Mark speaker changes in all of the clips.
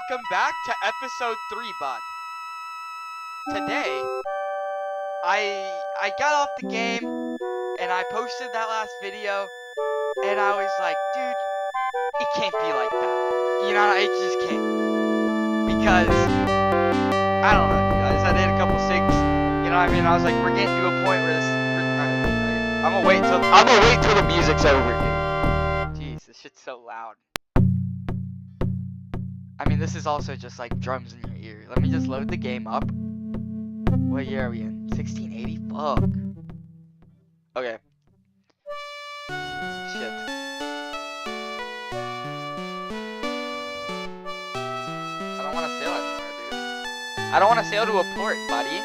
Speaker 1: welcome back to episode 3, bud. Today, I got off the game, and I posted that last video, and I was like, dude, it can't be like that. You know, it just can't. Because, I don't know, guys, I did a couple cigs, you know what I mean? I was like, we're getting to a point where this, I'm gonna wait till the music's over, dude. Jeez, this shit's so loud. I mean, this is also just like drums in your ear. Let me just load the game up. What year are we in? 1680? Fuck. Okay. Shit. I don't want to sail anymore, dude. I don't want to sail to a port, buddy.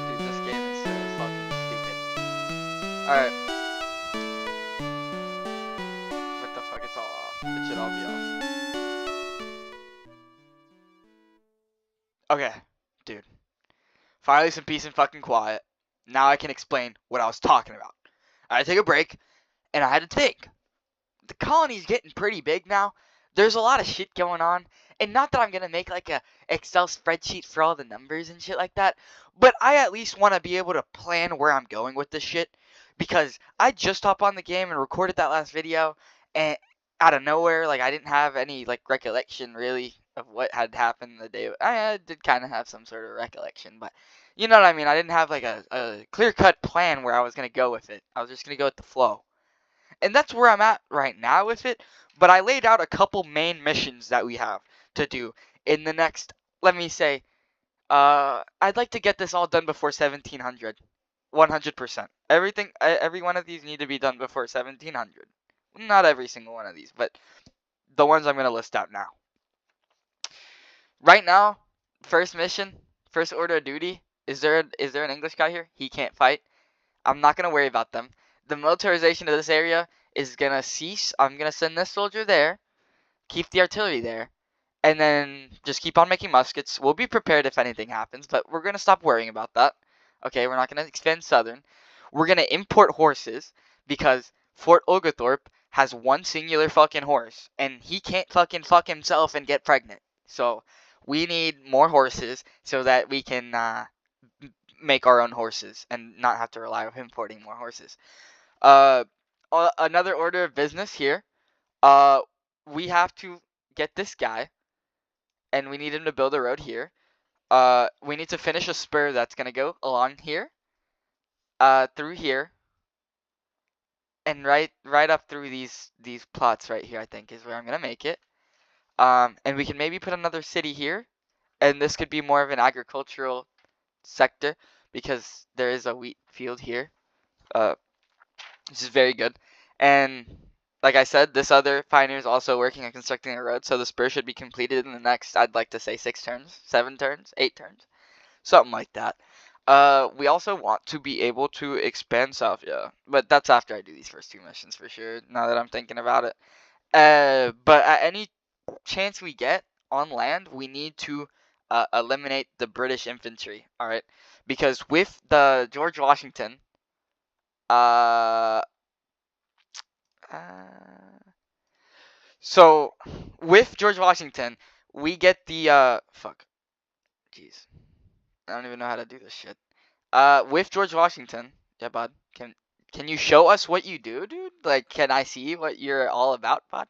Speaker 1: Dude, this game is so fucking stupid. Alright. It's all off. It should all be off. Okay, dude. Finally some peace and fucking quiet. Now I can explain what I was talking about. I had to take a break, and I had to think. The colony's getting pretty big now. There's a lot of shit going on. And not that I'm going to make like a Excel spreadsheet for all the numbers and shit like that. But I at least want to be able to plan where I'm going with this shit. Because I just hopped on the game and recorded that last video. And out of nowhere, like I didn't have any like recollection really of what had happened the day. I did kind of have some sort of recollection, but you know what I mean. I didn't have like a clear-cut plan where I was gonna go with it. I was just gonna go with the flow, and that's where I'm at right now with it. But I laid out a couple main missions that we have to do in the next. Let me say, I'd like to get this all done before 1700. 100%. Everything, every one of these need to be done before 1700. Not every single one of these, but the ones I'm going to list out now. Right now, first mission, first order of duty. Is there an English guy here? He can't fight. I'm not going to worry about them. The militarization of this area is going to cease. I'm going to send this soldier there, keep the artillery there, and then just keep on making muskets. We'll be prepared if anything happens, but we're going to stop worrying about that. Okay, we're not going to expand southern. We're going to import horses because Fort Oglethorpe has one singular fucking horse, and he can't fucking fuck himself and get pregnant. So we need more horses so that we can make our own horses and not have to rely on importing more horses. Another order of business here. We have to get this guy, and we need him to build a road here. We need to finish a spur that's gonna go along here, through here. And right up through these plots right here, I think, is where I'm going to make it. And we can maybe put another city here. And this could be more of an agricultural sector because there is a wheat field here. Which is very good. And like I said, this other pioneer is also working on constructing a road. So the spur should be completed in the next, I'd like to say 6 turns, 7 turns, 8 turns. Something like that. We also want to be able to expand south, yeah. But that's after I do these first 2 missions for sure, now that I'm thinking about it. But at any chance we get on land, we need to eliminate the British infantry, alright? Because with the George Washington, so with George Washington, we get the, fuck. Jeez. I don't even know how to do this shit. With George Washington, yeah, bud. Can you show us what you do, dude? Like, can I see what you're all about, bud?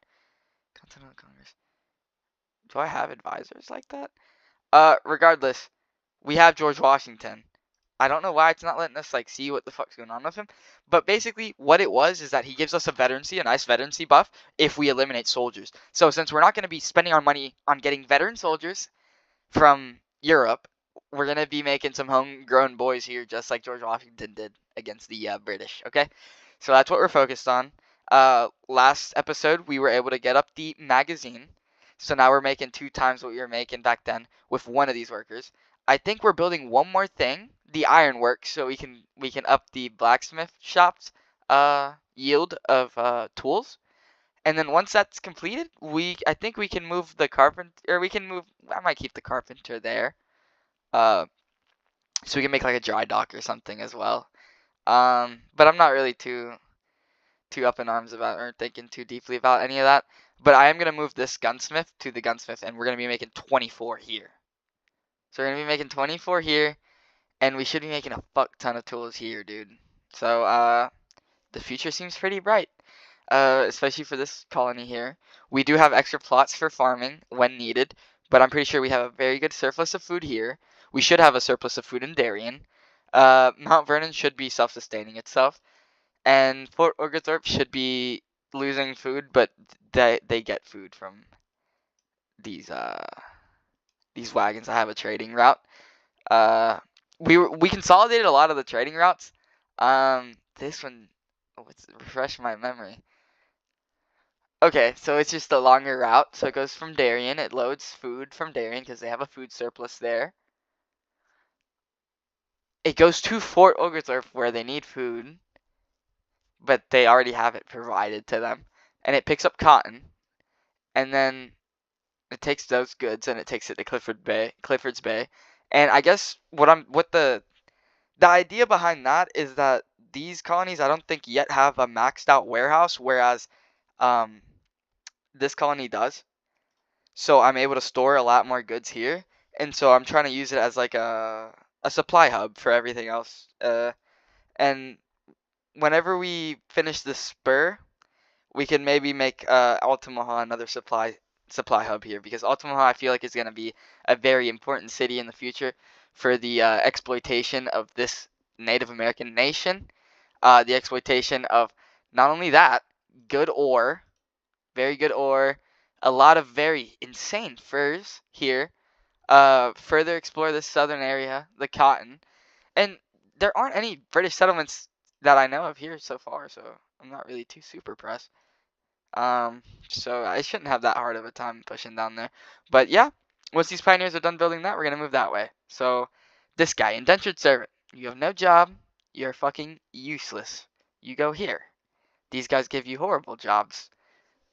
Speaker 1: Continental Congress. Do I have advisors like that? Regardless, we have George Washington. I don't know why it's not letting us like see what the fuck's going on with him. But basically, what it was is that he gives us a veterancy, a nice veterancy buff, if we eliminate soldiers. So since we're not going to be spending our money on getting veteran soldiers from Europe, we're going to be making some homegrown boys here, just like George Washington did against the British, okay? So that's what we're focused on. Last episode, we were able to get up the magazine. So now we're making 2 times what we were making back then with one of these workers. I think we're building one more thing, the ironworks, so we can up the blacksmith shop's yield of tools. And then once that's completed, I think we can move the carpenter, or I might keep the carpenter there. So we can make like a dry dock or something as well. But I'm not really too too up in arms about or thinking too deeply about any of that. But I am gonna move this gunsmith to the gunsmith, and we're gonna be making 24 here. So we're gonna be making 24 here, and we should be making a fuck ton of tools here, dude. So the future seems pretty bright, especially for this colony here. We do have extra plots for farming when needed, but I'm pretty sure we have a very good surplus of food here. We should have a surplus of food in Darien. Mount Vernon should be self-sustaining itself, and Fort Oglethorpe should be losing food, but they get food from these wagons. I have a trading route. We consolidated a lot of the trading routes. This one, let's refresh my memory. Okay, so it's just a longer route. So it goes from Darien. It loads food from Darien because they have a food surplus there. It goes to Fort Oglethorpe where they need food, but they already have it provided to them. And it picks up cotton, and then it takes those goods and it takes it to Clifford's Bay. And I guess what the idea behind that is that these colonies I don't think yet have a maxed out warehouse, whereas this colony does. So I'm able to store a lot more goods here, and so I'm trying to use it as like a supply hub for everything else. And whenever we finish the spur, we can maybe make Altamaha another supply hub here, because Altamaha I feel like is going to be a very important city in the future for the exploitation of this Native American nation, the exploitation of not only that, good ore, very good ore, a lot of very insane furs here, further explore this southern area, the cotton, and there aren't any British settlements that I know of here so far, so I'm not really too super pressed. So I shouldn't have that hard of a time pushing down there. But yeah, once these pioneers are done building that, we're gonna move that way. So this guy, indentured servant, you have no job, you're fucking useless. You go here. These guys give you horrible jobs,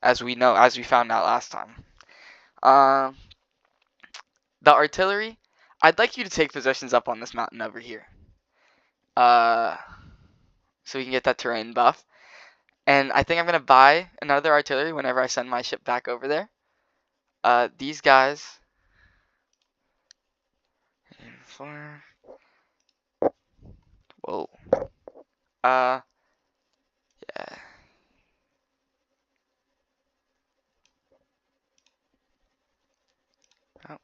Speaker 1: as we found out last time. The artillery, I'd like you to take positions up on this mountain over here. So we can get that terrain buff. And I think I'm going to buy another artillery whenever I send my ship back over there. These guys. Whoa. Yeah. Oh.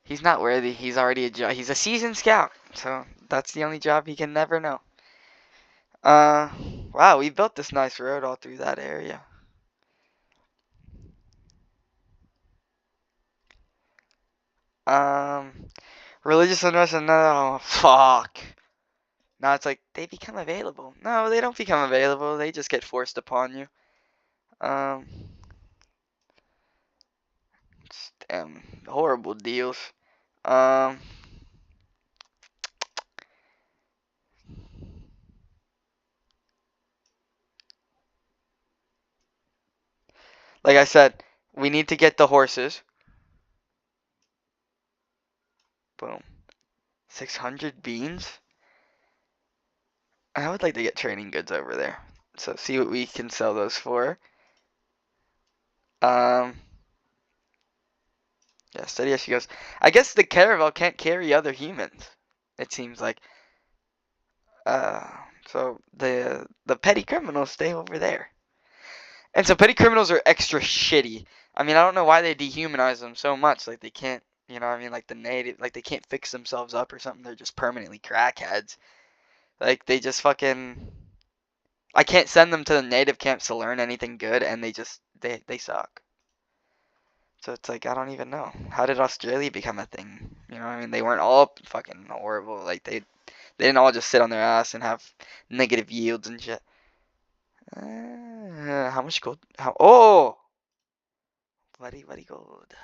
Speaker 1: He's not worthy. He's already he's a seasoned scout. So that's the only job he can never know. Wow, we built this nice road all through that area. Religious unrest and no, fuck. Now it's like they become available. No, they don't become available. They just get forced upon you. Damn, horrible deals. Like I said, we need to get the horses. Boom. 600 beans? I would like to get training goods over there. So see what we can sell those for. Yeah, steady as she goes. I guess the caravel can't carry other humans. It seems like. So the petty criminals stay over there. And so petty criminals are extra shitty. I mean, I don't know why they dehumanize them so much. Like they can't, you know what I mean? Like the native, like they can't fix themselves up or something. They're just permanently crackheads. Like they just fucking, I can't send them to the native camps to learn anything good, and they suck. So it's like, I don't even know. How did Australia become a thing? You know what I mean? They weren't all fucking horrible. Like they didn't all just sit on their ass and have negative yields and shit. How much gold? Oh! Very, very good.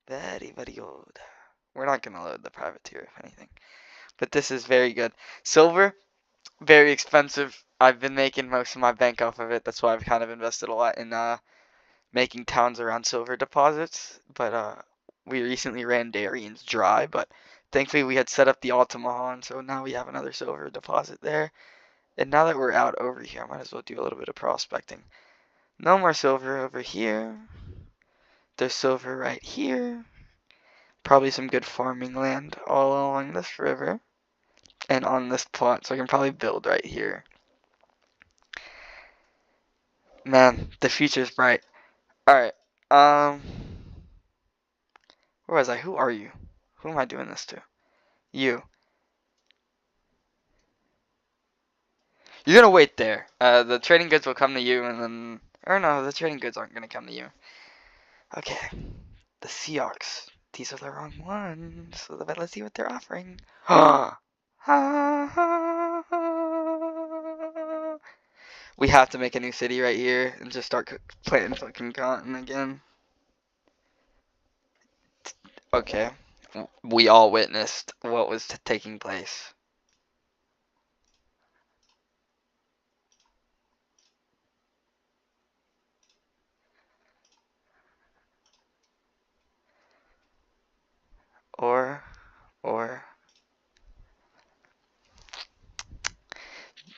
Speaker 1: Very, very good. We're not going to load the privateer, if anything. But this is very good. Silver, very expensive. I've been making most of my bank off of it. That's why I've kind of invested a lot in making towns around silver deposits. But we recently ran Darien's dry. But thankfully we had set up the Altamaha, and so now we have another silver deposit there. And now that we're out over here, I might as well do a little bit of prospecting. No more silver over here. There's silver right here. Probably some good farming land all along this river. And on this plot, so I can probably build right here. Man, the future's bright. Alright, where was I? Who are you? Who am I doing this to? You. You're gonna wait there. The trading goods will come to you, and then... Or no, the trading goods aren't gonna come to you. Okay. The Seahawks. These are the wrong ones. So let's see what they're offering. We have to make a new city right here and just start planting fucking cotton again. Okay. We all witnessed what was taking place. Or...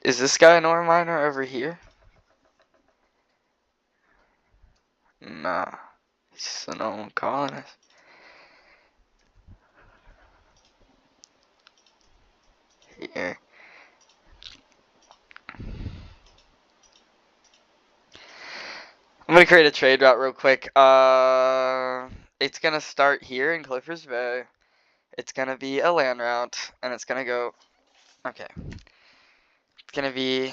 Speaker 1: Is this guy an ore miner over here? Nah. He's just a normal colonist. Here. I'm gonna create a trade route real quick. It's gonna start here in Clifford's Bay. It's gonna be a land route, and it's gonna go... Okay. It's gonna be...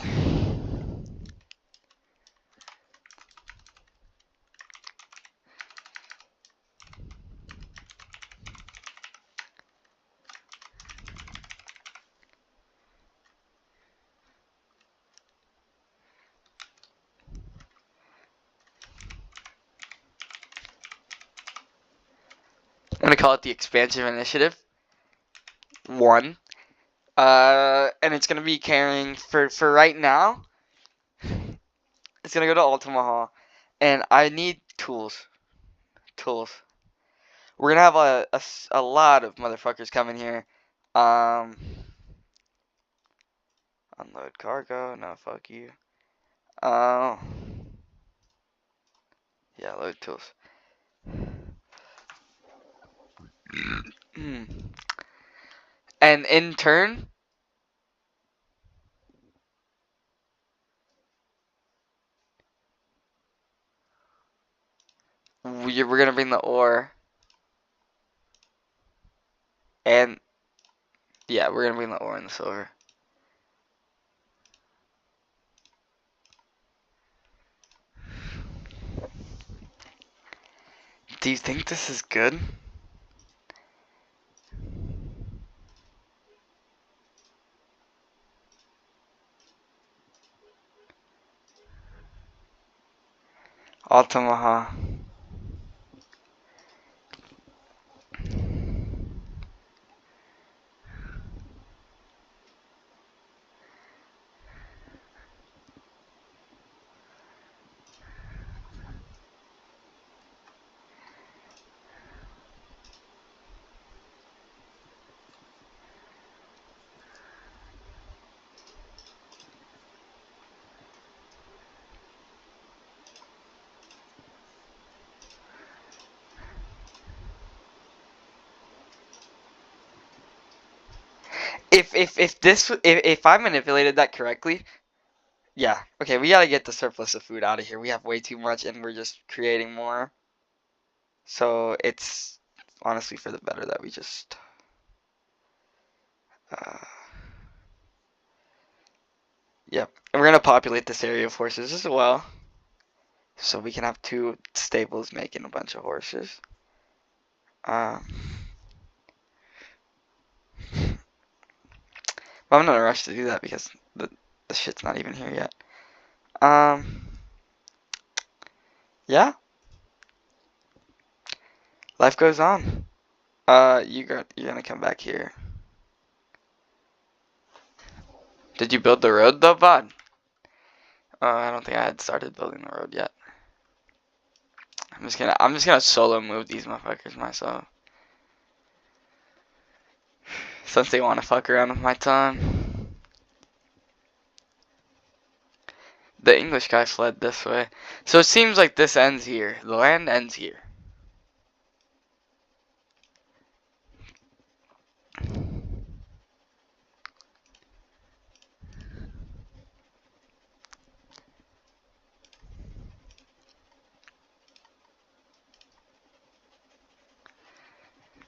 Speaker 1: I'm gonna call it the Expansion Initiative 1. And it's gonna be carrying, for right now, it's gonna go to Altamaha. And I need tools. We're gonna have a lot of motherfuckers coming here. Unload cargo. No, fuck you. Yeah, load tools. And in turn, we're gonna bring the ore. And yeah, we're gonna bring the ore and the silver. Do you think this is good? Altamaha. If I manipulated that correctly, yeah. Okay, we gotta get the surplus of food out of here. We have way too much, and we're just creating more. So it's honestly for the better that we just. Yep, and we're gonna populate this area of horses as well, so we can have 2 stables making a bunch of horses. But I'm not in a rush to do that because the shit's not even here yet. Yeah. Life goes on. You're gonna come back here. Did you build the road though, bud? I don't think I had started building the road yet. I'm just gonna solo move these motherfuckers myself. Since they wanna fuck around with my time. The English guy fled this way. So it seems like this ends here. The land ends here.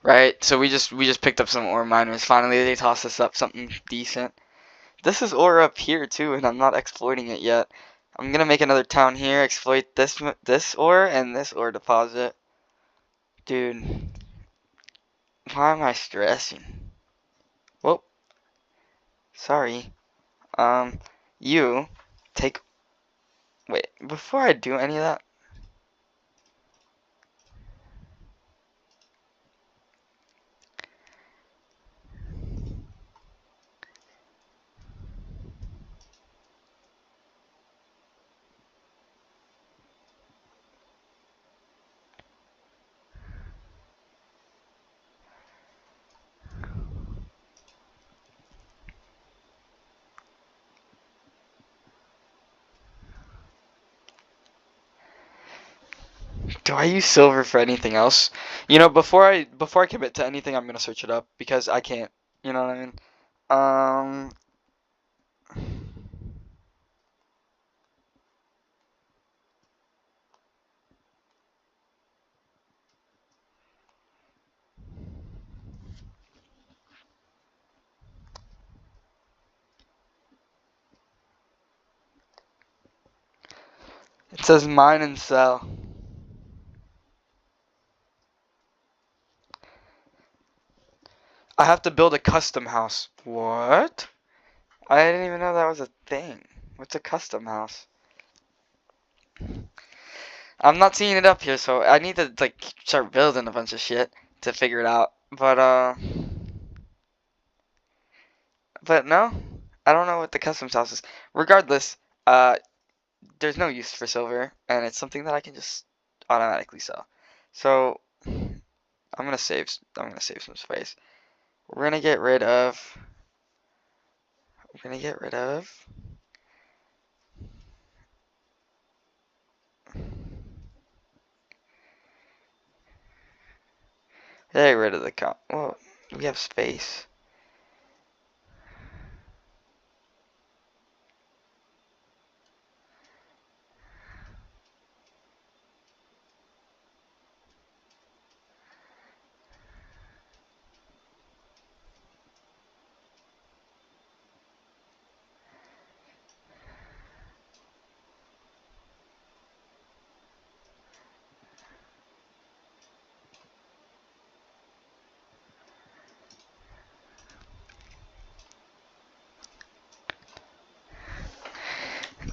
Speaker 1: Right, so we just picked up some ore miners. Finally, they tossed us up something decent. This is ore up here too, and I'm not exploiting it yet. I'm gonna make another town here, exploit this ore and this ore deposit. Dude, why am I stressing? Whoa, sorry. You take. Wait, before I do any of that. Do I use silver for anything else? You know, before I commit to anything, I'm gonna search it up because I can't. You know what I mean? Um, it says mine and sell. I have to build a custom house. What? I didn't even know that was a thing. What's a custom house? I'm not seeing it up here, so I need to like start building a bunch of shit to figure it out. But no, I don't know what the customs house is. Regardless, there's no use for silver, and it's something that I can just automatically sell. So I'm gonna save. I'm gonna save some space. We're gonna get rid of. We're gonna get rid of. Get rid of the comp. Well, we have space.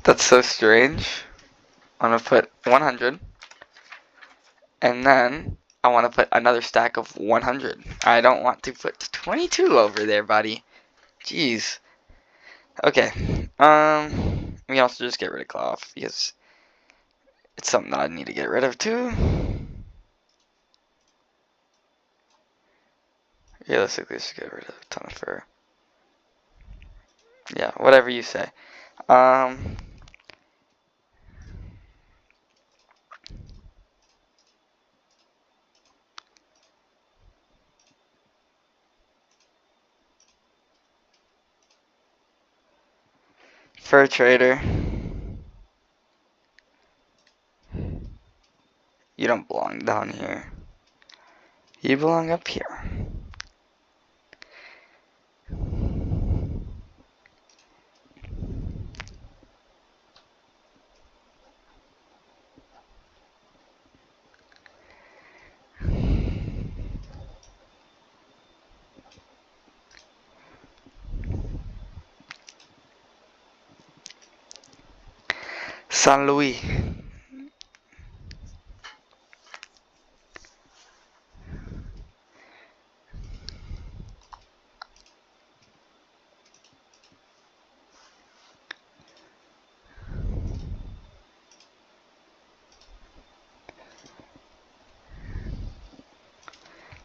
Speaker 1: That's so strange. I'm gonna put 100, and then I want to put another stack of 100. I don't want to put 22 over there, buddy. Jeez. Okay. We can also just get rid of cloth because it's something that I need to get rid of too. Realistically, let's get rid of a ton of fur. Yeah, whatever you say. Fur trader. You don't belong down here. You belong up here. San Luis.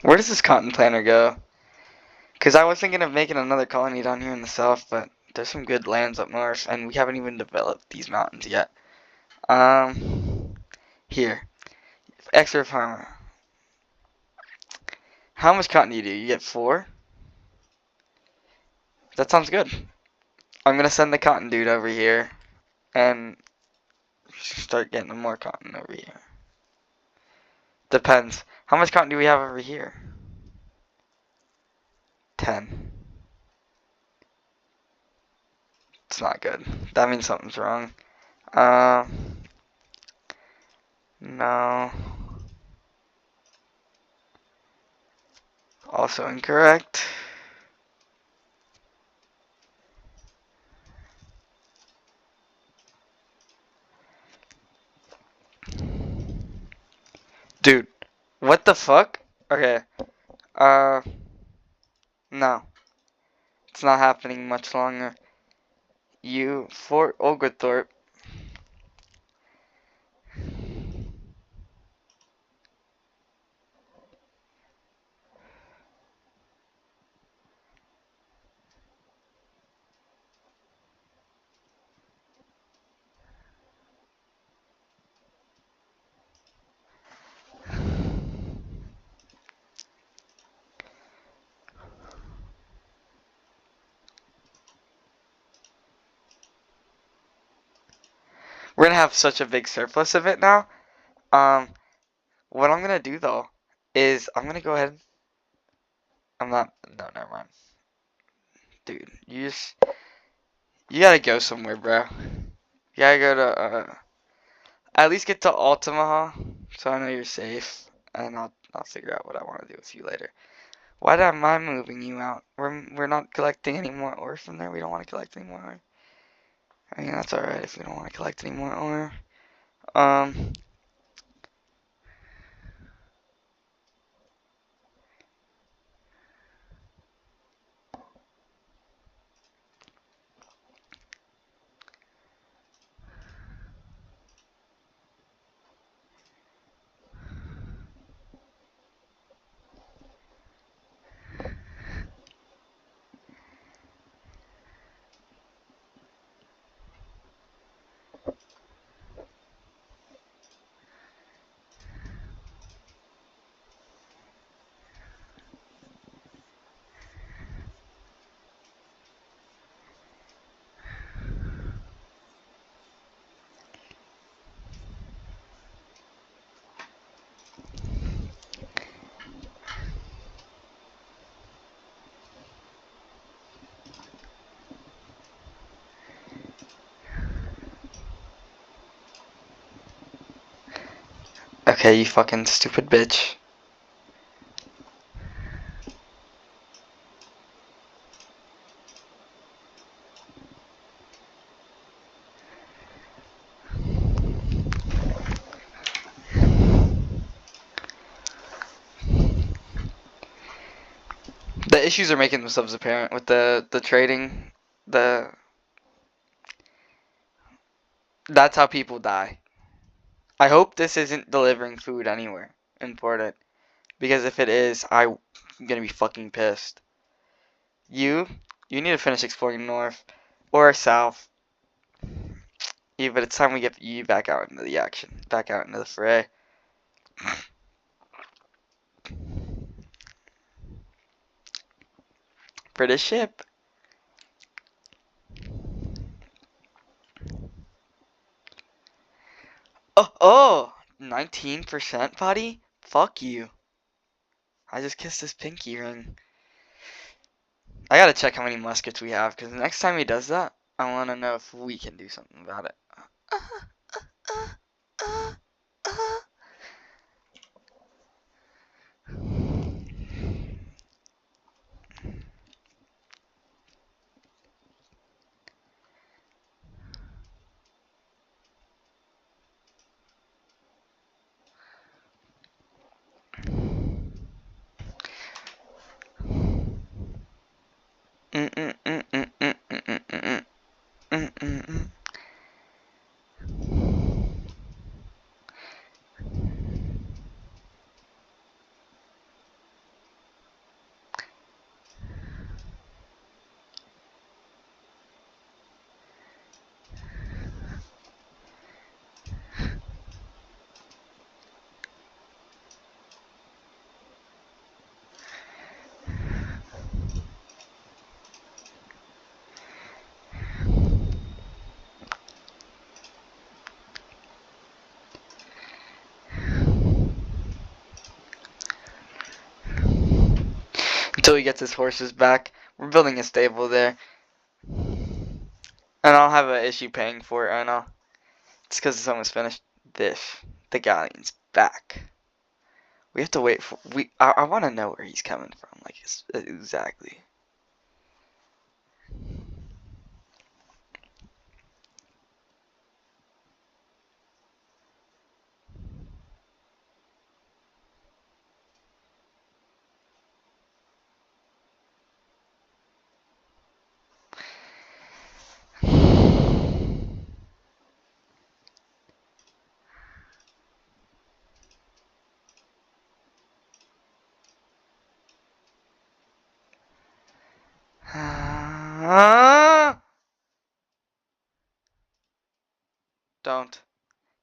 Speaker 1: Where does this cotton planter go? Because I was thinking of making another colony down here in the south, but There's some good lands up north, and we haven't even developed these mountains yet. Here. Extra farmer. How much cotton do you do? You get 4? That sounds good. I'm gonna send the cotton dude over here, and start getting more cotton over here. Depends. How much cotton do we have over here? 10. It's not good. That means something's wrong. No. Also incorrect. Dude, what the fuck? Okay. No. It's not happening much longer. You, Fort Oglethorpe. We're gonna have such a big surplus of it now. What I'm gonna do though is I'm gonna go ahead. No, never mind. Dude, you gotta go somewhere, bro. You gotta go to at least get to Altamaha, so I know you're safe, and I'll figure out what I want to do with you later. Why am I moving you out? We're not collecting any more ore from there. We don't want to collect any more ore. I mean, that's alright if we don't want to collect any more ore. Okay, you fucking stupid bitch. The issues are making themselves apparent with the trading. That's how people die. I hope this isn't delivering food anywhere important, because if it is, I'm gonna be fucking pissed. You need to finish exploring north or south. Yeah, but it's time we get you back out into the action, back out into the fray. For this ship. Oh, 19%, buddy? Fuck you. I just kissed his pinky ring. I gotta check how many muskets we have, because the next time he does that, I want to know if we can do something about it. until he gets his horses back. We're building a stable there. And I'll have an issue paying for it, I know. It's because it's almost finished. The galleon's back. We have to wait for, I want to know where he's coming from, like, exactly.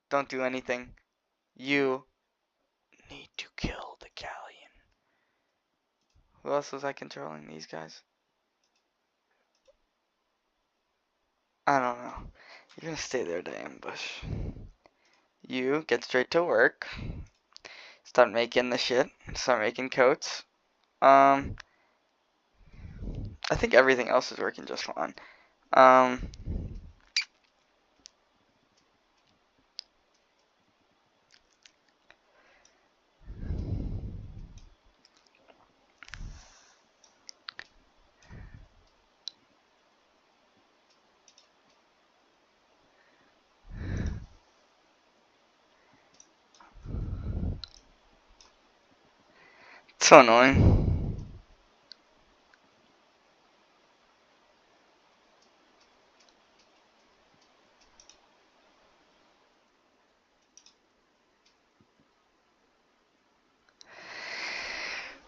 Speaker 1: Don't do anything. You need to kill the galleon. Who else was I controlling? These guys? I don't know. You're gonna stay there to ambush. You get straight to work. Start making the shit. Start making coats. I think everything else is working just fine. It's so annoying.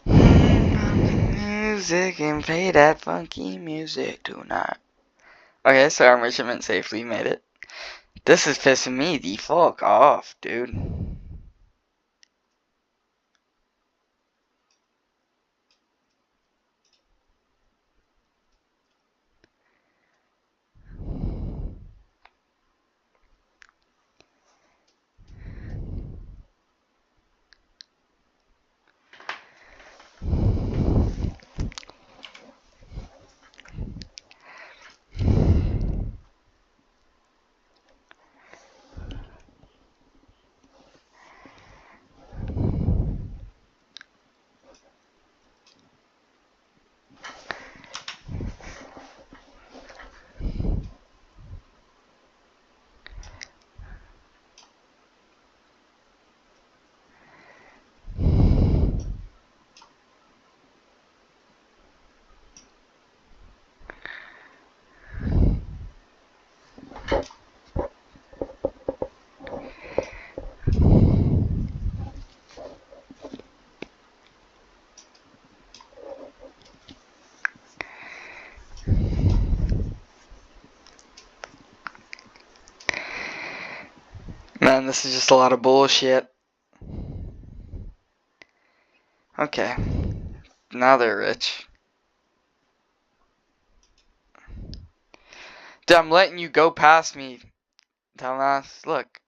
Speaker 1: Music and play that funky music tonight. Okay, so our merchantman safely made it. This is pissing me the fuck off, dude. Man, this is just a lot of bullshit. Okay. Now they're rich. Dude, I'm letting you go past me, dumbass. Look.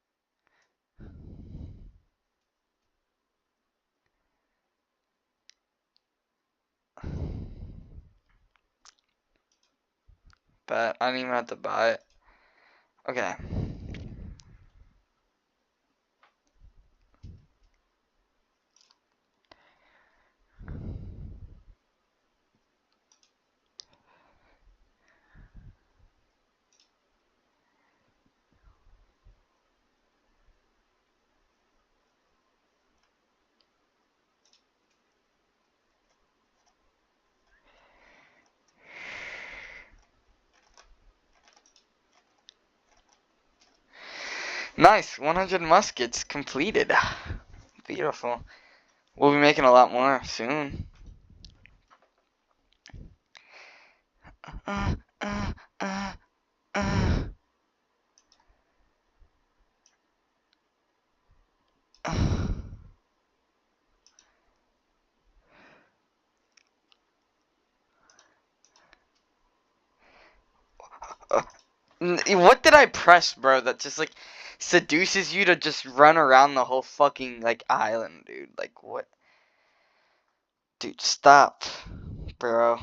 Speaker 1: But I didn't even have to buy it. Okay. Nice, 100 muskets completed. Beautiful. We'll be making a lot more soon. What did I press, bro? That just like seduces you to just run around the whole fucking like island, dude. Like what? Dude, stop. Bro.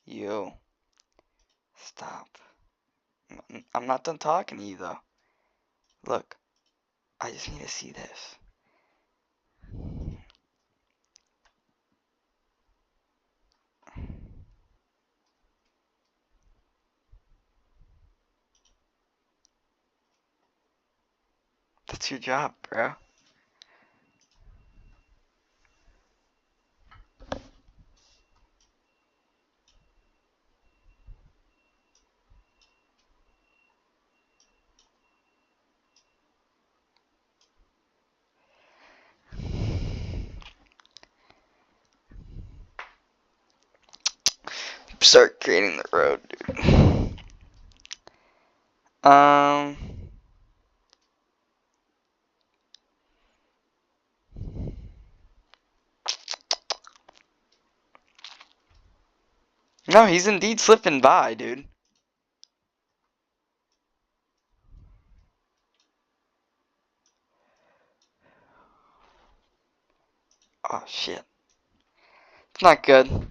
Speaker 1: You. Stop. I'm not done talking to you, though. Look. I just need to see this. That's your job, bro. Start creating the road, dude. No, he's indeed slipping by, dude. Oh, shit. It's not good.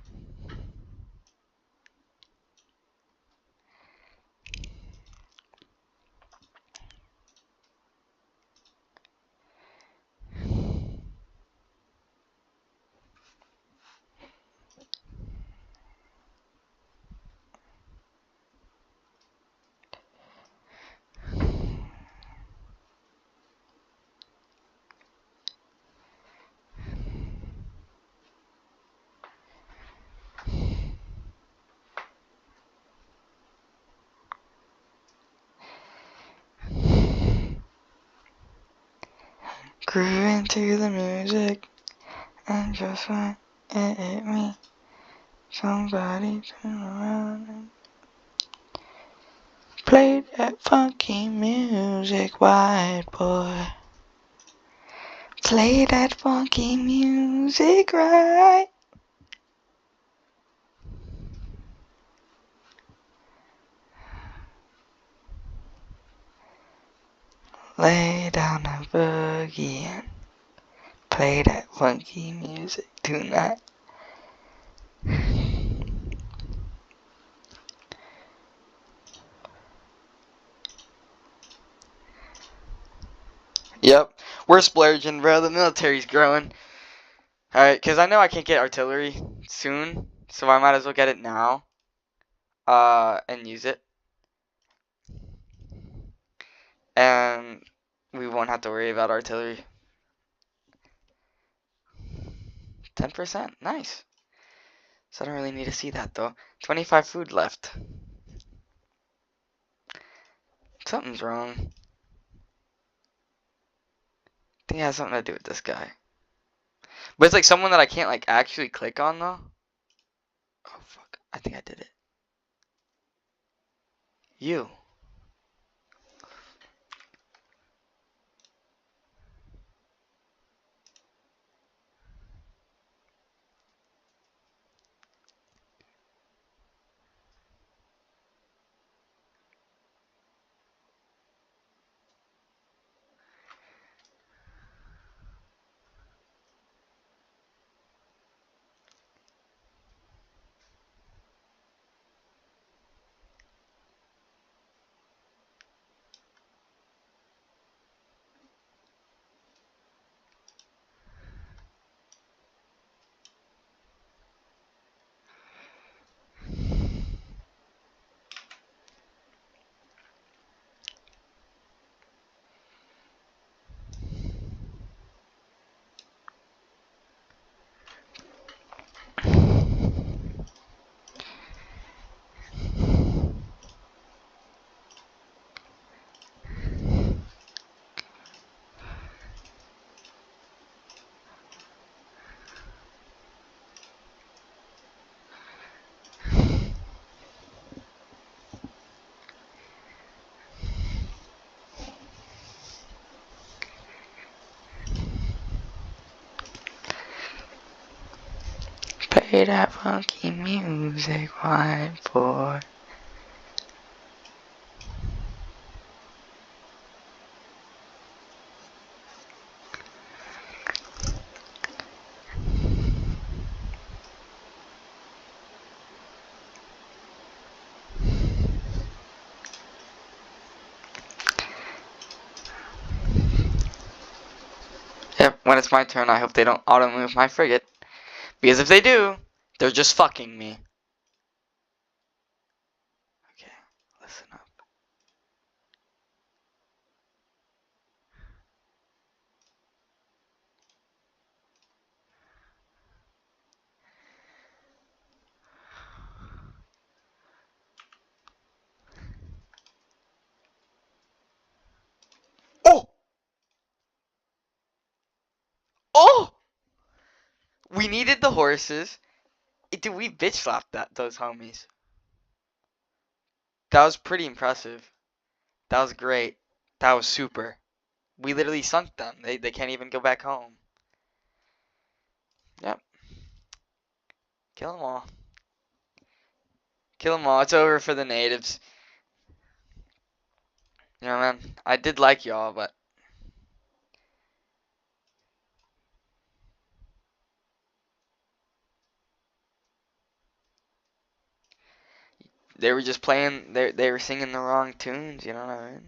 Speaker 1: Grooving to the music, and just when it hit me, somebody turned around and played that funky music, white boy. Play that funky music right. Lay down a boogie and play that funky music tonight. Yep, we're splurging, bro. The military's growing. Alright, because I know I can't get artillery soon, so I might as well get it now. And use it. And we won't have to worry about artillery. 10%, nice. So I don't really need to see that, though. 25 food left. Something's wrong. I think it has something to do with this guy. But it's like someone that I can't like actually click on though. Oh fuck, I think I did it. You. Play that funky music, white boy. when it's my turn, I hope they don't auto-move my frigate. Because if they do, they're just fucking me. Okay, listen up. Oh! Oh! We needed the horses. Dude, we bitch slapped those homies. That was pretty impressive. That was great. That was super. We literally sunk them. They can't even go back home. Yep. Kill them all. Kill them all. It's over for the natives. You know, man. I did like y'all, but they were just playing. They were singing the wrong tunes. You know what I mean?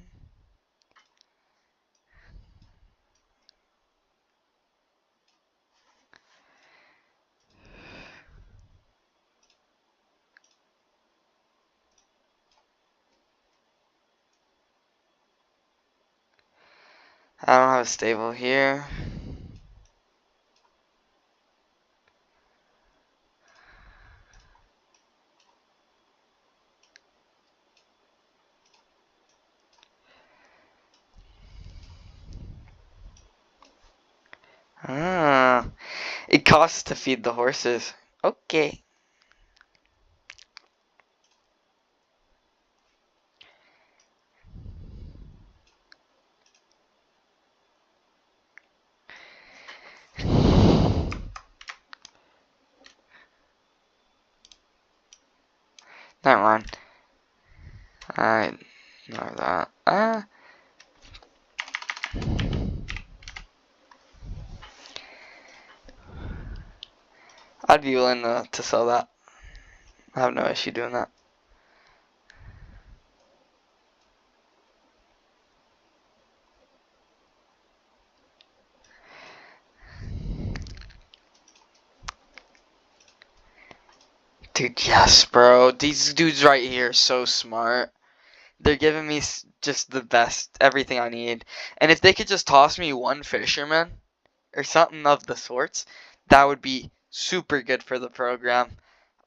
Speaker 1: I don't have a stable here. Ah, it costs to feed the horses. Okay. Never mind. I know that. I'd be willing to sell that. I have no issue doing that. Dude, yes, bro. These dudes right here are so smart. They're giving me just the best, everything I need. And if they could just toss me one fisherman or something of the sorts, that would be super good for the program.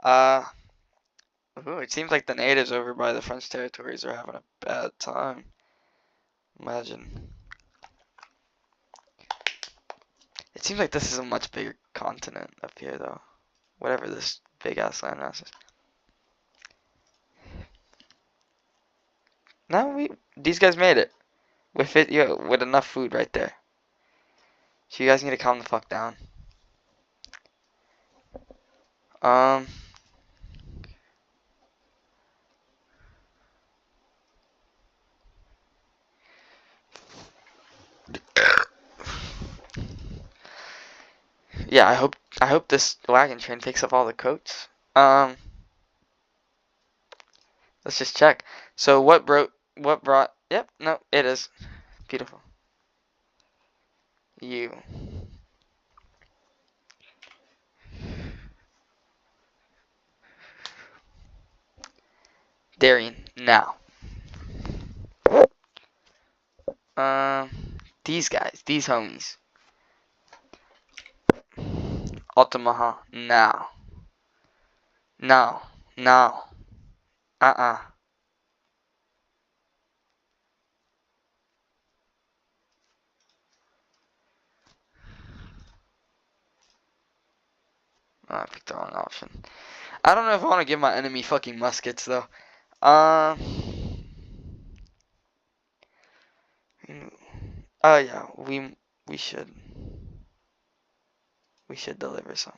Speaker 1: Ooh, it seems like the natives over by the French territories are having a bad time. Imagine. It seems like this is a much bigger continent up here, though. Whatever this big ass landmass is. No, these guys made it with with enough food right there. So you guys need to calm the fuck down. Um. Yeah, I hope this wagon train picks up all the coats. Let's just check. So what brought? Yep, no, it is beautiful. You. Darian, now. Um, these guys, these homies. Altamaha, now. No, no. Uh-uh. Oh, I picked the wrong option. I don't know if I want to give my enemy fucking muskets though. Um. Oh yeah, we should deliver some.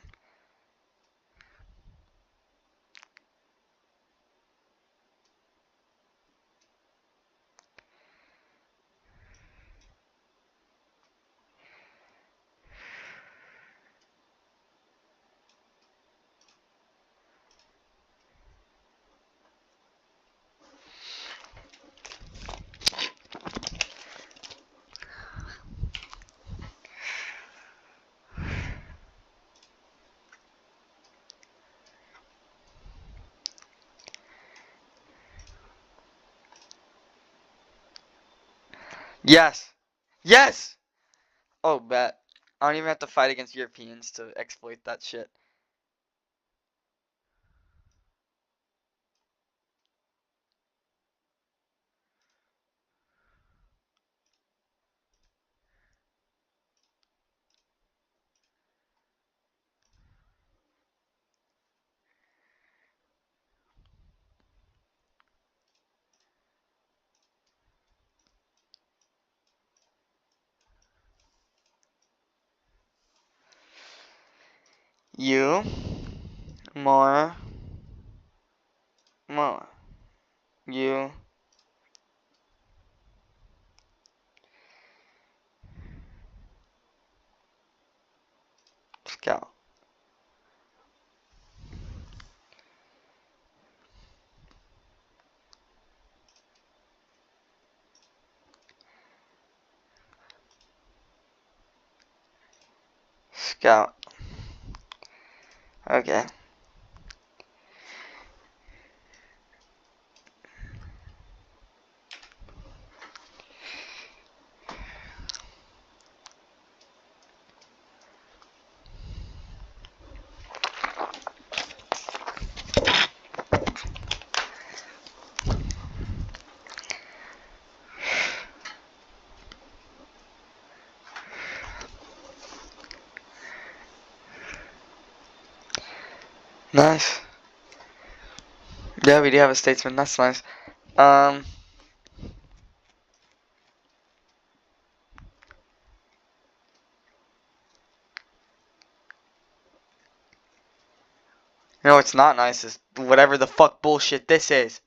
Speaker 1: Yes. Yes! Oh, bet. I don't even have to fight against Europeans to exploit that shit. You. More. More. You. Scout. Scout. Okay. Nice. Yeah, we do have a statesman. That's nice. You know what's not nice is whatever the fuck bullshit this is.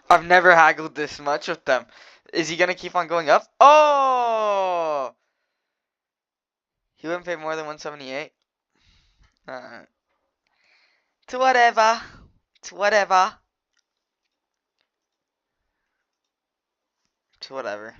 Speaker 1: I've never haggled this much with them. Is he gonna keep on going up? Oh! He wouldn't pay more than 178. To whatever. To whatever. To whatever.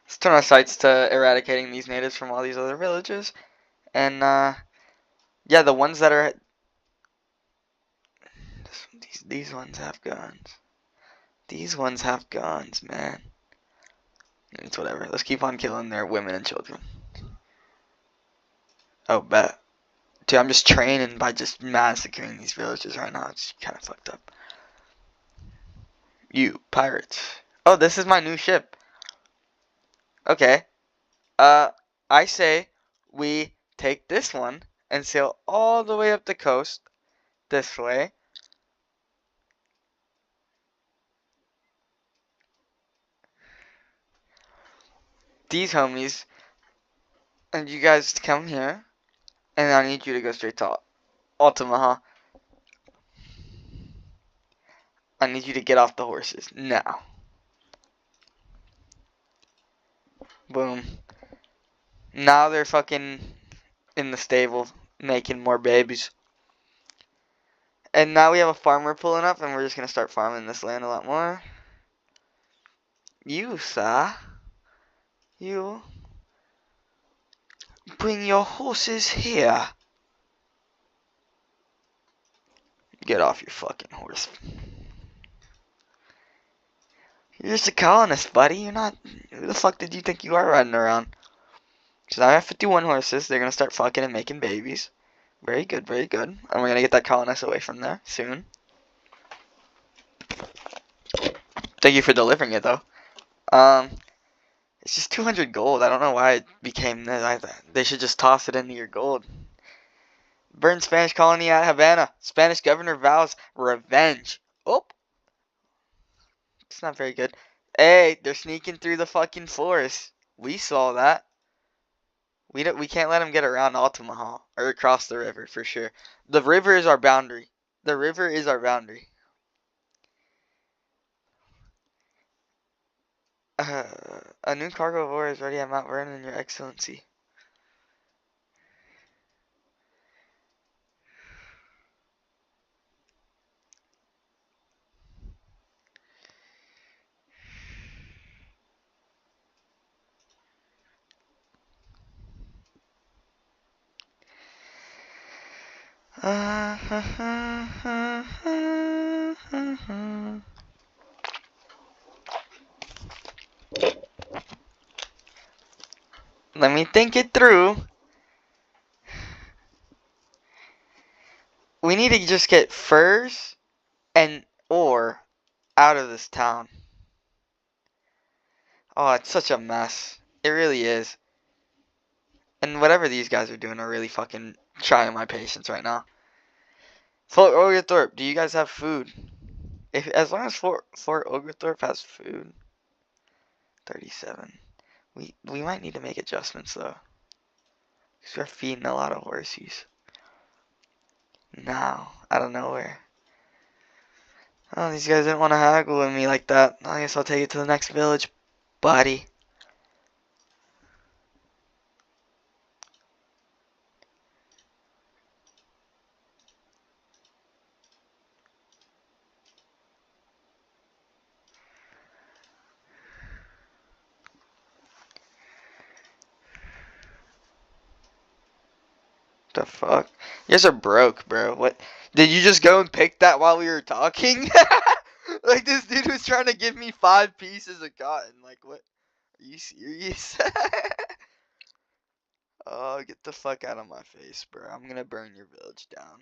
Speaker 1: Let's turn our sights to eradicating these natives from all these other villages. And, yeah, the ones that are... These ones have guns. These ones have guns, man. It's whatever. Let's keep on killing their women and children. Oh, bet. Dude, I'm just training by just massacring these villages right now. It's kind of fucked up. You, pirates. Oh, this is my new ship. Okay. I say we take this one and sail all the way up the coast this way. These homies, and you guys come here, and I need you to go straight to Altamaha. I need you to get off the horses now. Boom. Now they're fucking in the stable making more babies. And now we have a farmer pulling up, and we're just gonna start farming this land a lot more. You, sir. You. Bring your horses here. Get off your fucking horse. You're just a colonist, buddy. You're not. Who the fuck did you think you are riding around? So now I have 51 horses. They're gonna start fucking and making babies. Very good, very good. And we're gonna get that colonist away from there soon. Thank you for delivering it, though. It's just 200 gold. I don't know why it became this. They should just toss it into your gold. Burn Spanish colony at Havana. Spanish governor vows revenge. Oh, it's not very good. Hey, they're sneaking through the fucking forest. We saw that. We can't let them get around Altamaha or across the river for sure. The river is our boundary. The river is our boundary. A new cargo of ore is ready at Mount Vernon, Your Excellency. Let me think it through. We need to just get furs and ore out of this town. Oh, it's such a mess. It really is. And whatever these guys are doing are really fucking trying my patience right now. Fort Oglethorpe, do you guys have food? As long as Fort Oglethorpe has food. 37. We might need to make adjustments though. Because we're feeding a lot of horses. Now, out of nowhere. Oh, these guys didn't want to haggle with me like that. I guess I'll take it to the next village, buddy. The fuck? You guys are broke, bro. What? Did you just go and pick that while we were talking? Like, this dude was trying to give me 5 pieces of cotton. Like, what? Are you serious? Oh, get the fuck out of my face, bro. I'm gonna burn your village down.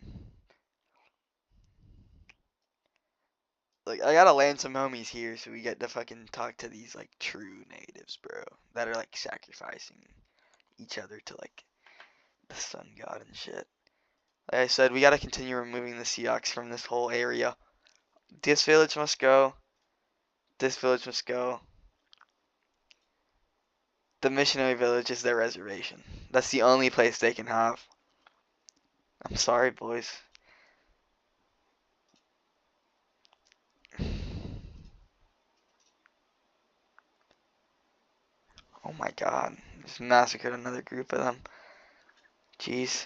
Speaker 1: Like, I gotta land some homies here so we get to fucking talk to these, like, true natives, bro. That are, like, sacrificing each other to, like, the sun god and shit. Like I said, we gotta continue removing the Sioux from this whole area. This village must go. This village must go. The missionary village is their reservation. That's the only place they can have. I'm sorry, boys. Oh my god. Just massacred another group of them. Jeez.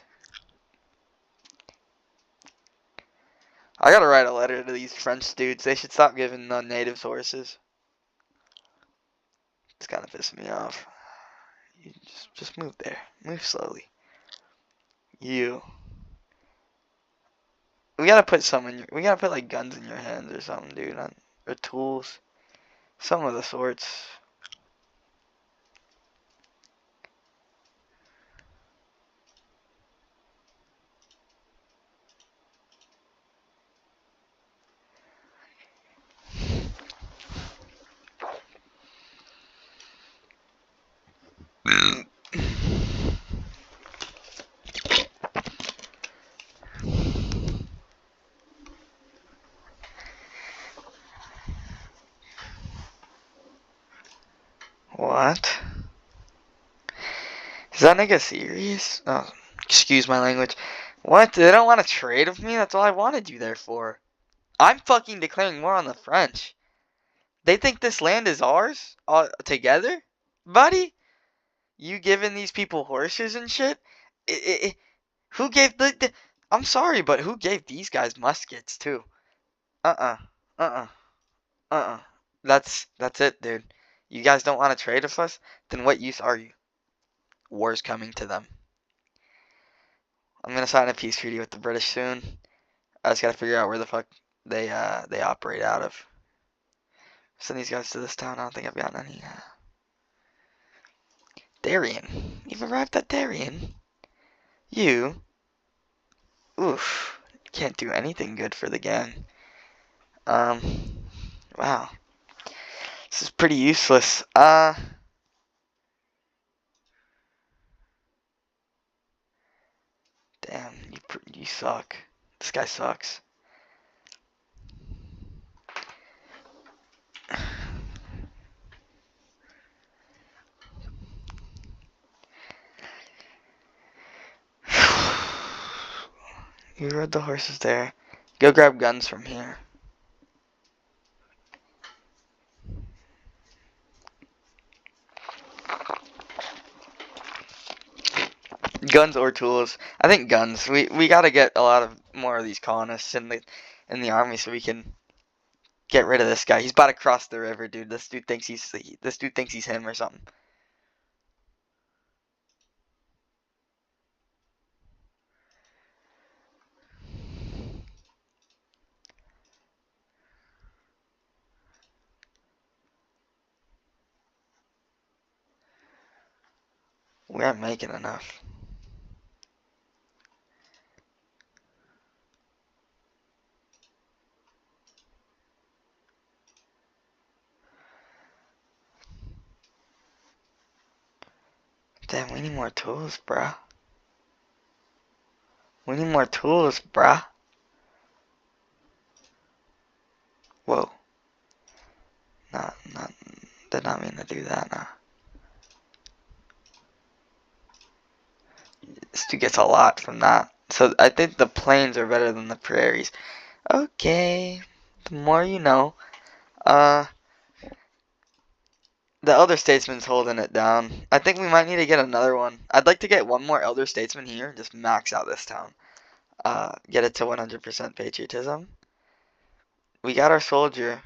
Speaker 1: I gotta write a letter to these French dudes. They should stop giving the natives horses. It's kind of pissing me off. You just move there. Move slowly. You. We gotta put some in your. We gotta put like guns in your hands or something, dude. Or tools. Some of the sorts. What? Is that nigga serious? Oh, excuse my language. What? They don't want to trade with me? That's all I wanted you there for. I'm fucking declaring war on the French. They think this land is ours? All together? Buddy? You giving these people horses and shit? Who gave the... I'm sorry, but who gave these guys muskets, too? Uh-uh. Uh-uh. Uh-uh. That's it, dude. You guys don't want to trade with us? Then what use are you? War's coming to them. I'm gonna sign a peace treaty with the British soon. I just gotta figure out where the fuck they operate out of. Send these guys to this town. I don't think I've gotten any. Darien. You've arrived at Darien. You. Oof. Can't do anything good for the gang. Wow. This is pretty useless. Damn, you suck. This guy sucks. You rode the horses there. Go grab guns from here. Guns or tools. I think guns. We gotta get a lot of more of these colonists in the army so we can get rid of this guy. He's about to cross the river, dude. This dude thinks he's him or something. We aren't making enough. Damn, we need more tools, bruh. We need more tools, bruh. Whoa. Did not mean to do that, nah. This dude gets a lot from that. So I think the plains are better than the prairies. Okay. The more you know. The elder statesman's holding it down. I think we might need to get another one. I'd like to get one more elder statesman here. Just max out this town. Get it to 100% patriotism. We got our soldier.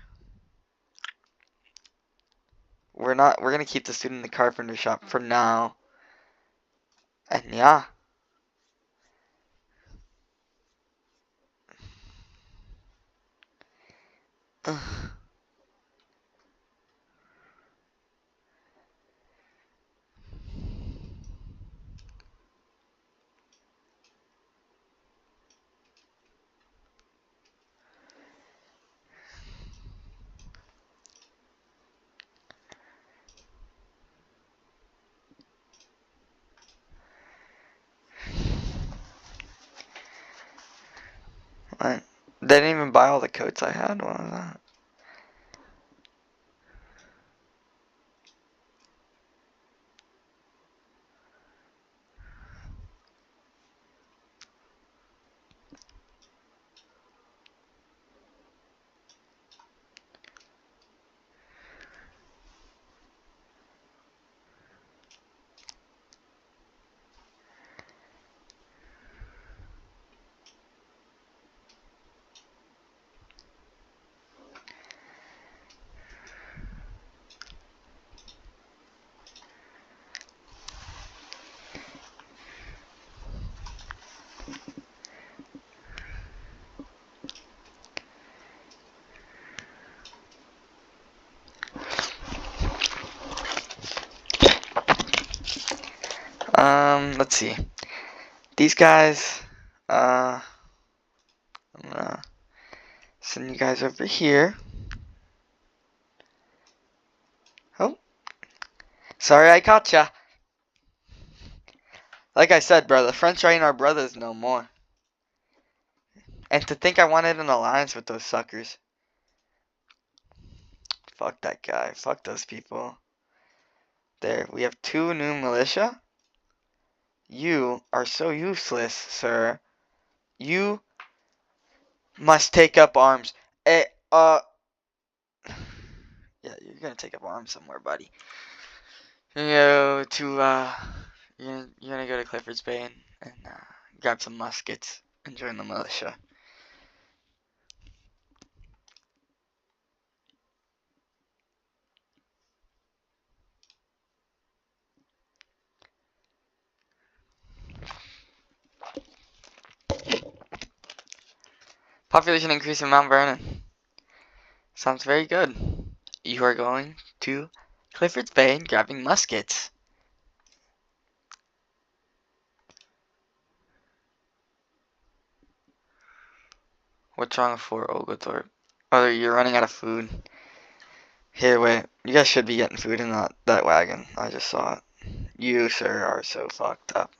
Speaker 1: We're gonna keep the student in the carpenter shop for now. And yeah. What? They didn't even buy all the coats I had. What was that? Let's see. These guys, I'm gonna send you guys over here. Oh. Sorry I caught ya. Like I said, bro, the French ain't our brothers no more. And to think I wanted an alliance with those suckers. Fuck that guy. Fuck those people. There, we have 2 new militia. You are so useless, sir. You must take up arms. Yeah, you're gonna take up arms somewhere, buddy. You're gonna go to Clifford's Bay and grab some muskets and join the militia. Population increase in Mount Vernon. Sounds very good. You are going to Clifford's Bay and grabbing muskets. What's wrong with Fort Oglethorpe? Oh, you're running out of food. Here, wait. You guys should be getting food in that wagon. I just saw it. You, sir, are so fucked up.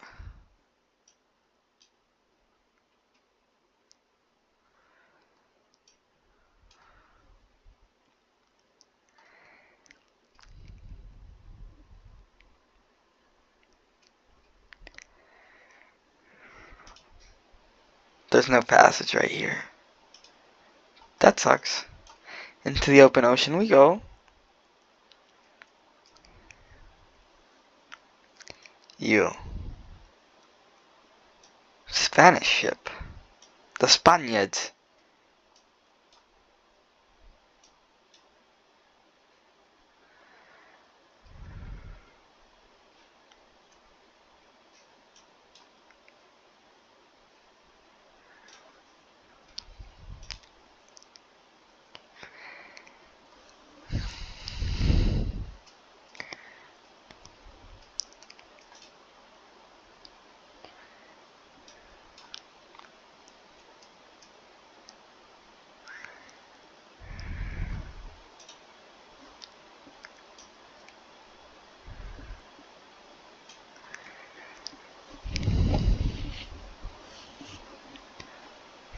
Speaker 1: There's no passage right here. That sucks. Into the open ocean we go. You. Spanish ship. The Spaniards.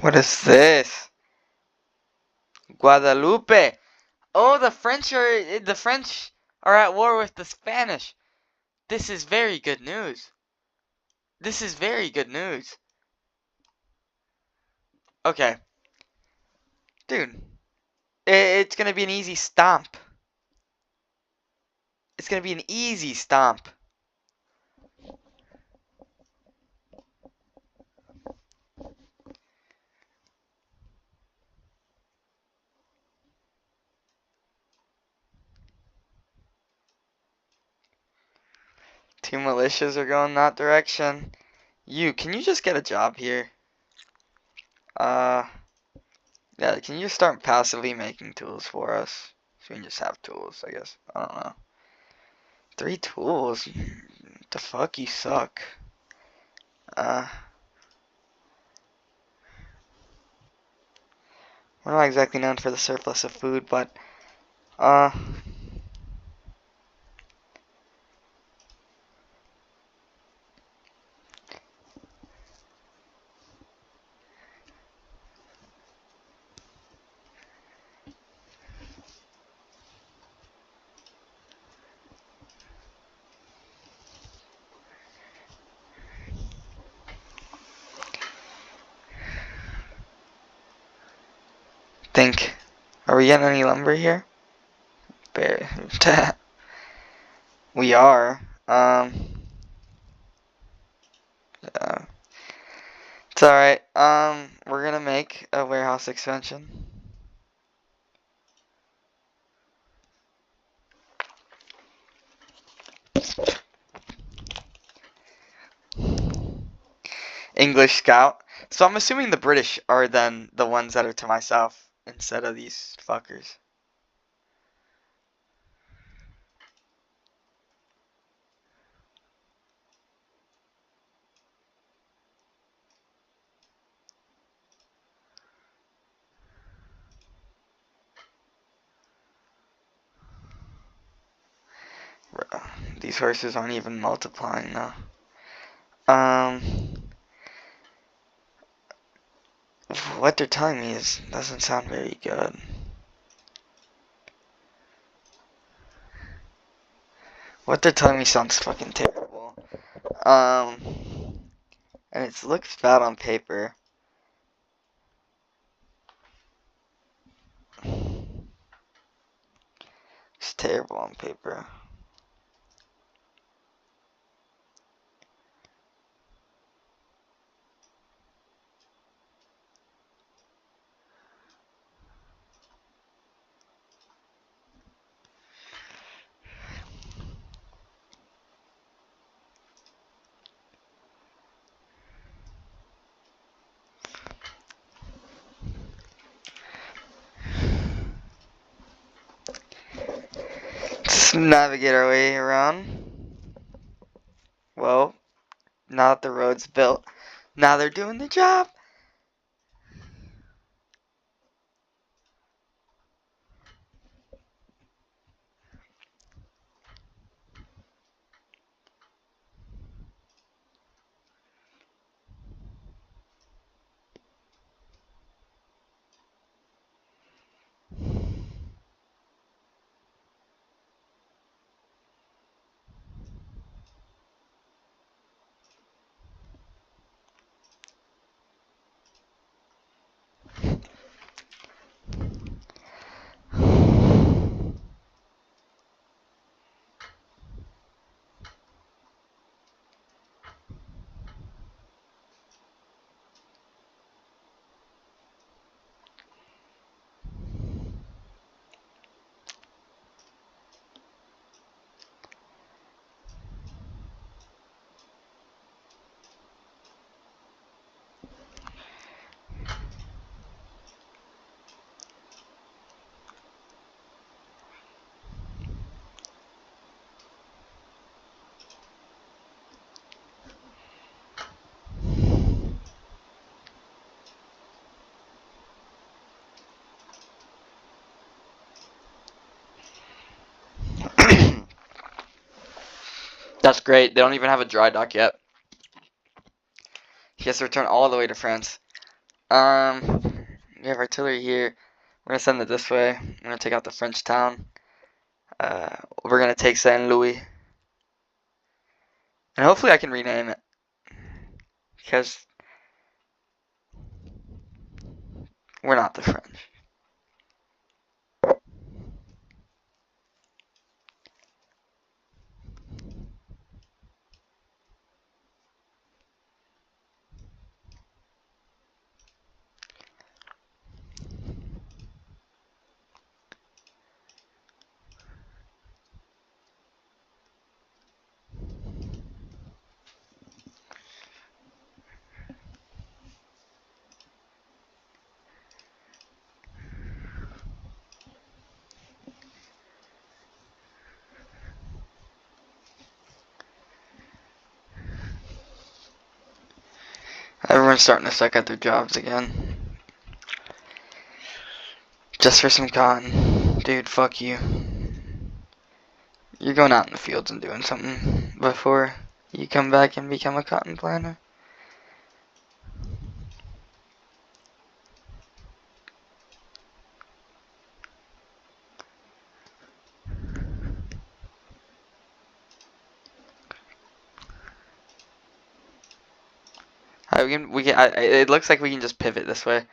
Speaker 1: What is this? Guadalupe. Oh, the French are at war with the Spanish. This is very good news. This is very good news. Okay. Dude. It's gonna be an easy stomp. It's gonna be an easy stomp. Two militias are going that direction. Can you just get a job here? Yeah, can you start passively making tools for us? So we can just have tools, I guess. I don't know. 3 tools? The fuck, you suck. We're not exactly known for the surplus of food, but, are we getting any lumber here? We are. Yeah. It's alright. We're gonna make a warehouse expansion. English Scout. So I'm assuming the British are then the ones that are to my south instead of these fuckers. These horses aren't even multiplying now. What they're telling me doesn't sound very good. What they're telling me sounds fucking terrible. And it looks bad on paper. It's terrible on paper. navigate our way around. Well, now that the road's built, now they're doing the job. That's great. They don't even have a dry dock yet. He has to return all the way to France. We have artillery here. We're gonna send it this way. We're gonna take out the French town. We're gonna take Saint Louis. And hopefully I can rename it. Because we're not the French. Everyone's starting to suck at their jobs again. Just for some cotton. Dude, fuck you. You're going out in the fields and doing something before you come back and become a cotton planter. It looks like we can just pivot this way.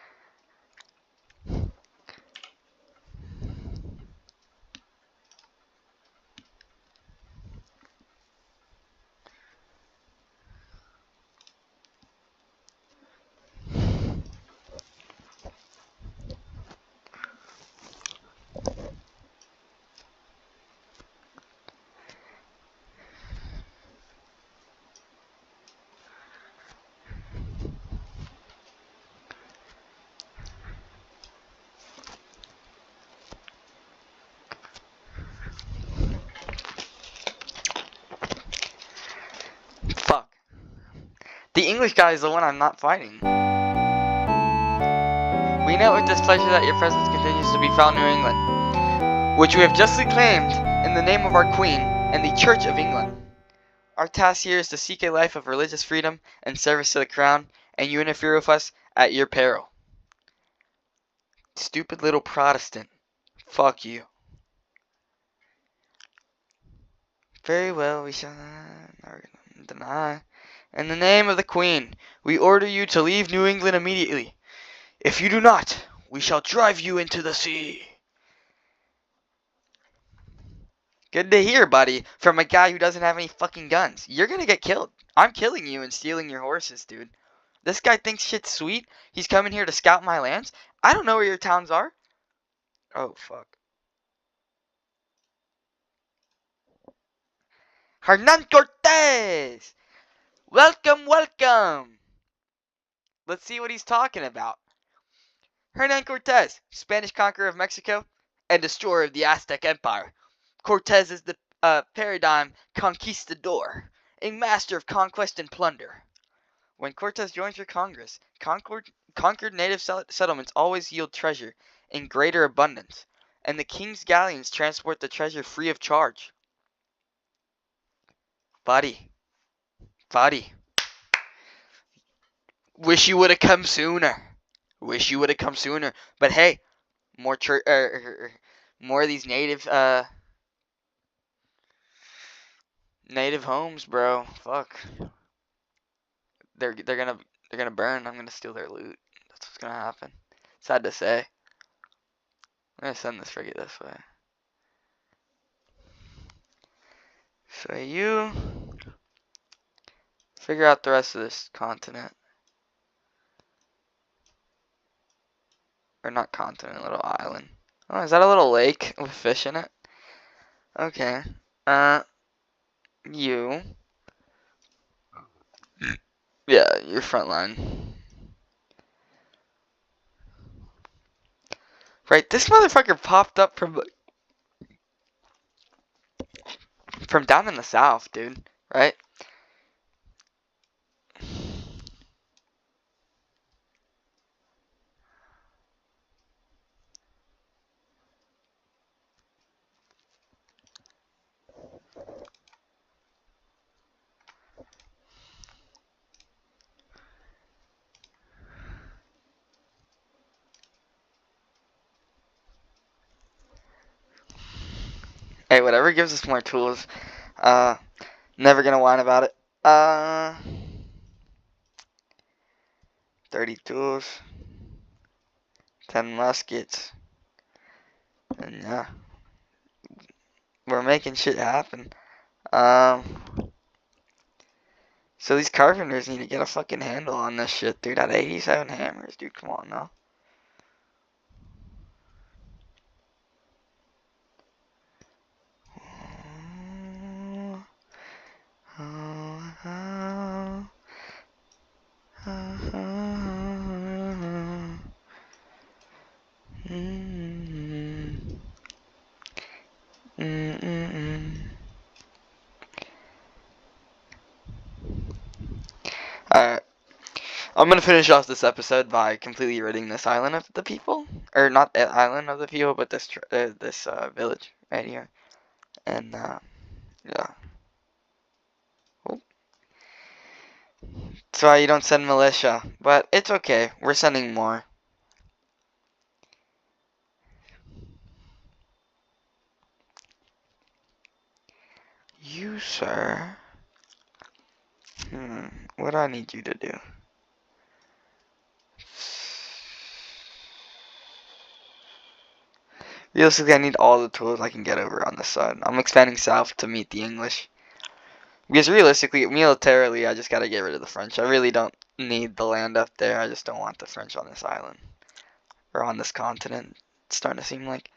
Speaker 1: Fuck. The English guy is the one I'm not fighting. We note with displeasure that your presence continues to be found in New England, which we have justly claimed in the name of our Queen and the Church of England. Our task here is to seek a life of religious freedom and service to the crown, and you interfere with us at your peril. Stupid little Protestant. Fuck you. Very well, we shall not deny. In the name of the Queen, we order you to leave New England immediately. If you do not, we shall drive you into the sea. Good to hear, buddy, from a guy who doesn't have any fucking guns. You're gonna get killed. I'm killing you and stealing your horses, dude. This guy thinks shit's sweet. He's coming here to scout my lands. I don't know where your towns are. Oh, fuck. Hernan Cortez! Welcome, welcome! Let's see what he's talking about. Hernan Cortez, Spanish conqueror of Mexico and destroyer of the Aztec Empire. Cortez is the paradigm conquistador, a master of conquest and plunder. When Cortez joins your Congress, conquered native settlements always yield treasure in greater abundance, and the king's galleons transport the treasure free of charge. Buddy. Wish you would have come sooner. But hey, more more of these native homes, bro. Fuck. They're gonna burn. I'm gonna steal their loot. That's what's gonna happen. Sad to say. I'm gonna send this frigate this way. So you figure out the rest of this continent. Or not continent, a little island. Oh, is that a little lake with fish in it? Okay. You. Yeah, your front line. Right, this motherfucker popped up from down in the south, dude. Right? Hey, whatever gives us more tools. Never gonna whine about it. 30 tools. 10 muskets. And yeah. We're making shit happen. So these carpenters need to get a fucking handle on this shit, dude. At 87 hammers, dude. Come on now. Alright. I'm gonna finish off this episode by completely ridding this island of the people. Or not the island of the people, but this village right here. And, yeah. Oh. That's why you don't send militia. But it's okay. We're sending more. You, sir. What do I need you to do? Realistically, I need all the tools I can get over on this side. I'm expanding south to meet the English. Because realistically, militarily, I just gotta get rid of the French. I really don't need the land up there. I just don't want the French on this island. Or on this continent. It's starting to seem like.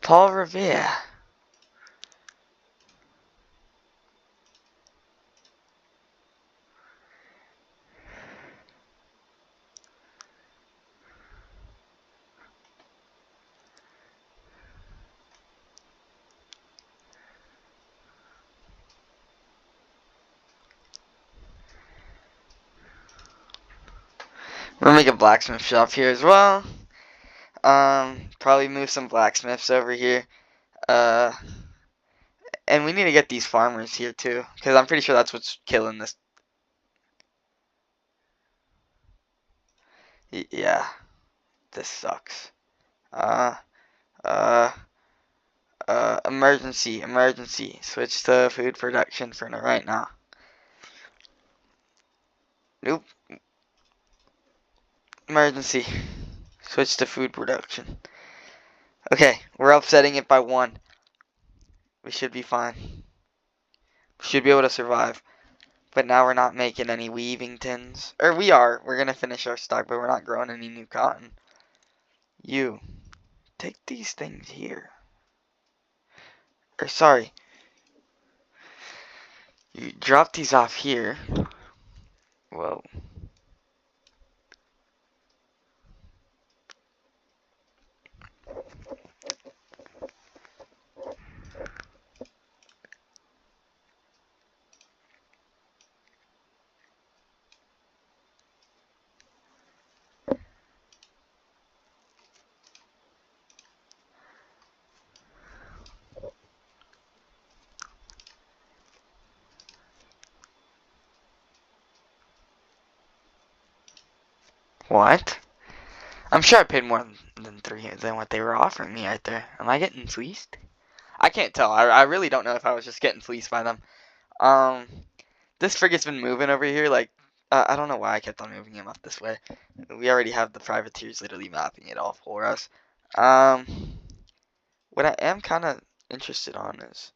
Speaker 1: Paul Revere. We'll make a blacksmith shop here as well. Probably move some blacksmiths over here. And we need to get these farmers here too, because I'm pretty sure that's what's killing this. Yeah, this sucks. Emergency. Switch to food production for right now. Nope. Emergency. Switch to food production. Okay, we're upsetting it by 1. We should be fine. We should be able to survive. But now we're not making any weaving tins. Or we are. We're going to finish our stock, but we're not growing any new cotton. You. take these things here. Or sorry, you drop these off here. Whoa. What? I'm sure I paid more than than what they were offering me right there. Am I getting fleeced? I can't tell. I really don't know if I was just getting fleeced by them. This frigate's been moving over here. Like, I don't know why I kept on moving him up this way. We already have the privateers literally mapping it all for us. What I am kind of interested on is,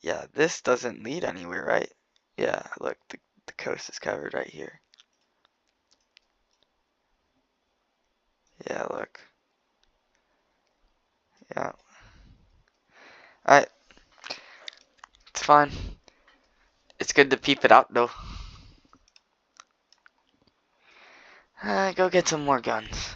Speaker 1: yeah, this doesn't lead anywhere, right? Yeah, look, the coast is covered right here. Yeah, look. Yeah. Alright. It's fine. It's good to peep it out, though. Go get some more guns.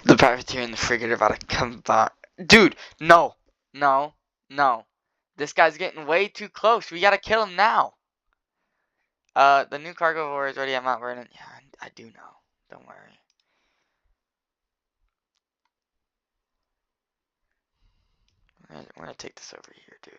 Speaker 1: The privateer and the frigate are about to combine. Dude, no. No. No. This guy's getting way too close. We gotta kill him now. The new cargo war is already at Mount Vernon. Yeah, I do know. Don't worry. We're gonna take this over here, dude.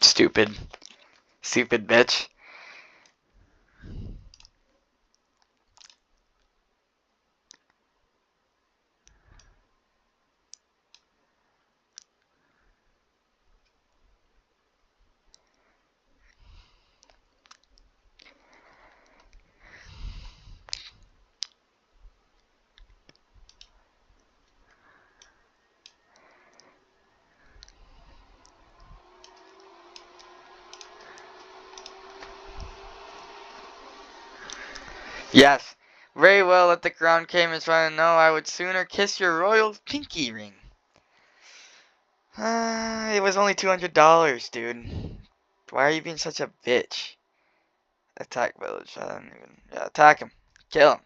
Speaker 1: Stupid. Stupid bitch. Yes. Very well, let the crown came and try to know I would sooner kiss your royal pinky ring. It was only $200, dude. Why are you being such a bitch? Attack village. I don't even. Yeah, attack him. Kill him.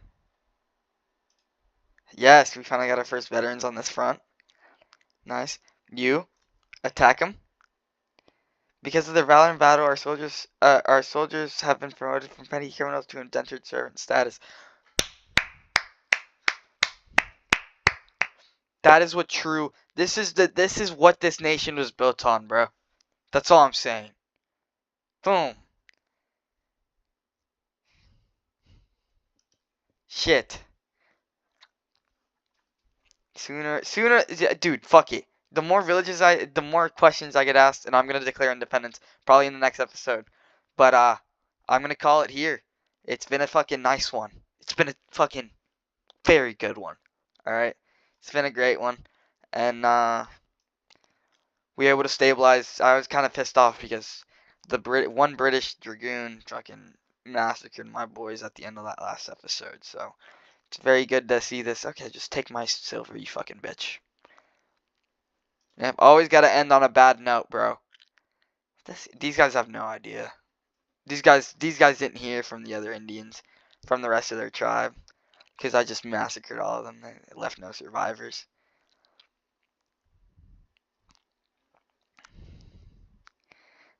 Speaker 1: Yes, we finally got our first veterans on this front. Nice. You attack him. Because of their valor in battle, our soldiers have been promoted from petty criminals to indentured servant status. That is what true. This is what this nation was built on, bro. That's all I'm saying. Boom. Shit. Sooner, dude. Fuck it. The more the more questions I get asked, and I'm gonna declare independence probably in the next episode. But I'm gonna call it here. It's been a fucking nice one. It's been a fucking very good one. All right. It's been a great one, and we were able to stabilize. I was kind of pissed off because one British dragoon fucking massacred my boys at the end of that last episode. So it's very good to see this. Okay, just take my silver, you fucking bitch. Yep, always got to end on a bad note, bro. These guys have no idea. These guys didn't hear from the other Indians, from the rest of their tribe, because I just massacred all of them. They left no survivors.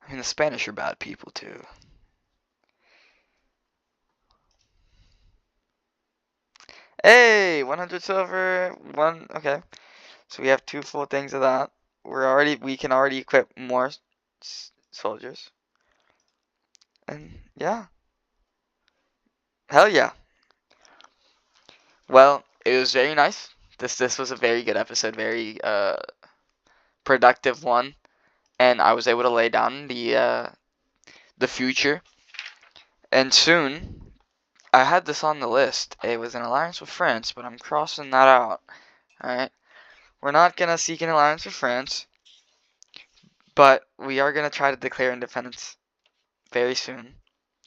Speaker 1: I mean, the Spanish are bad people too. Hey, 100 silver, one. Okay, so we have 2 full things of that. We can already equip more soldiers. And yeah, hell yeah. Well, it was very nice. This was a very good episode, very productive one, and I was able to lay down the future. And soon, I had this on the list. It was an alliance with France, but I'm crossing that out. Alright? We're not going to seek an alliance with France, but we are going to try to declare independence very soon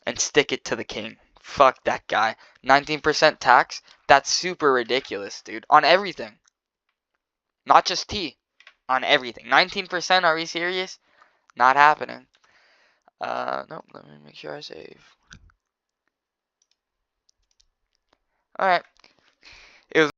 Speaker 1: and stick it to the king. Fuck that guy. 19% tax? That's super ridiculous, dude. On everything. Not just tea. On everything. 19%? Are we serious? Not happening. Nope. Let me make sure I save. Alright. It was